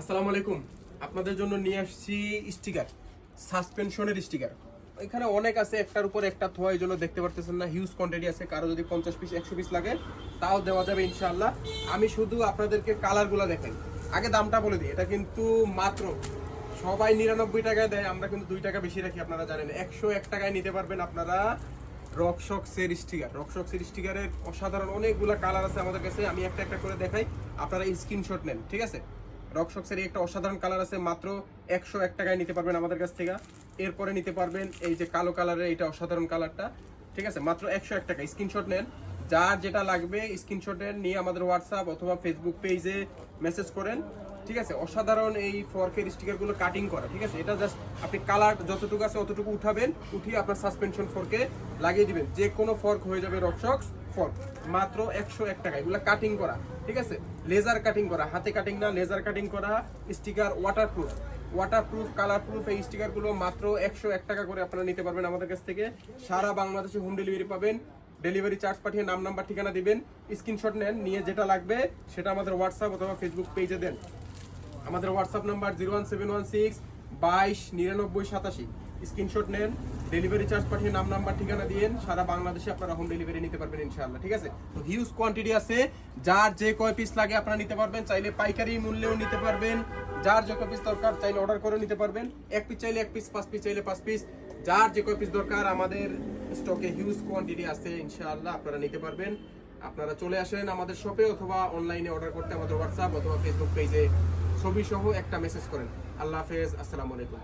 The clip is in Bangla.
আসসালামু আলাইকুম। আপনাদের জন্য নিয়ে আসছি স্টিকার, সাসপেনশনের স্টিকার। এখানে অনেক আছে, একটার উপর একটা থোয়া, এই জন্য দেখতে পারতেছেন না। হিউজ কোয়ান্টিটি আছে, কারো যদি 50 পিস 100 পিস লাগে তাও দেওয়া যাবে ইনশাআল্লাহ। আমি শুধু আপনাদেরকে কালারগুলো দেখাই, আগে দামটা বলে দিই। এটা কিন্তু মাত্র সবাই 99 টাকায় দেয়, আমরা কিন্তু 2 টাকা বেশি রাখি, আপনারা জানেন। 101 টাকায় নিতে পারবেন আপনারা রকশক্সের স্টিকার। রকশক্সের স্টিকারের অসাধারণ অনেকগুলো কালার আছে আমাদের কাছে, আমি একটা একটা করে দেখাই, আপনারা স্ক্রিনশট নেন, ঠিক আছে। রকশক্সের একটা অসাধারণ কালার আছে, মাত্র 101 টাকায় নিতে পারবেন আমাদের কাছ থেকে। এরপরে নিতে পারবেন এই যে কালো কালারের, এটা অসাধারণ কালারটা, ঠিক আছে, মাত্র 101 টাকা। স্ক্রিনশট নেন, যার যেটা লাগবে স্ক্রিনশট নেন, নিয়ে আমাদের হোয়াটসঅ্যাপ অথবা ফেসবুক পেজে মেসেজ করেন, ঠিক আছে। অসাধারণ এই ফর্কের স্টিকারগুলো কাটিং করা, ঠিক আছে। এটা জাস্ট আপনি কালার যতটুকু আছে অতটুকু উঠাবেন, উঠিয়ে আপনার সাসপেনশন ফর্কে লাগিয়ে দিবেন, যে কোনো ফর্ক হয়ে যাবে রকশক্স ফর্ক। মাত্র 101 টাকা, এগুলো কাটিং করা, ঠিক আছে, লেজার কাটিং করা, হাতে কাটিং না, লেজার কাটিং করা স্টিকার। ওয়াটারপ্রুফ কালারপ্রুফ এই স্টিকারগুলো মাত্র 101 টাকা করে আপনারা নিতে পারবেন আমাদের কাছ থেকে। সারা বাংলাদেশে হোম ডেলিভারি পাবেন। ডেলিভারি চার্জ পাঠিয়ে নাম নাম্বার ঠিকানা দিবেন, স্ক্রিনশট নেন, নিয়ে যেটা লাগবে সেটা আমাদের হোয়াটসঅ্যাপ অথবা ফেসবুক পেজে দেন। আমাদের হোয়াটসঅ্যাপ নাম্বার 01716 22 99 87। স্ক্রিনশট নেন, ডেলিভারি চার্জ পাঠিয়ে নাম নাম্বার ঠিকানা দিয়েন, সারা বাংলাদেশে আপনারা হোম ডেলিভারি নিতে পারবেন ইনশাআল্লাহ, ঠিক আছে। তো হিউজ কোয়ান্টিটি আছে, যার যে কয় পিস লাগে আপনারা নিতে পারবেন, চাইলে পাইকারি মূল্যেও নিতে পারবেন। যার যে কয় পিস দরকার চাইলে অর্ডার করে নিতে পারবেন। এক পিস চাইলে এক পিস, 5 পিস চাইলে 5 পিস, যার যে কয় পিস দরকার আমাদের স্টকে হিউজ কোয়ান্টিটি আছে ইনশাআল্লাহ, আপনারা নিতে পারবেন। আপনারা চলে আসেন আমাদের শপে অথবা অনলাইনে অর্ডার করতে আমাদের হোয়াটসঅ্যাপ অথবা ফেসবুক পেজে ছবি সহ একটা মেসেজ করেন। আল্লাহ হাফেজ, আসসালামু আলাইকুম।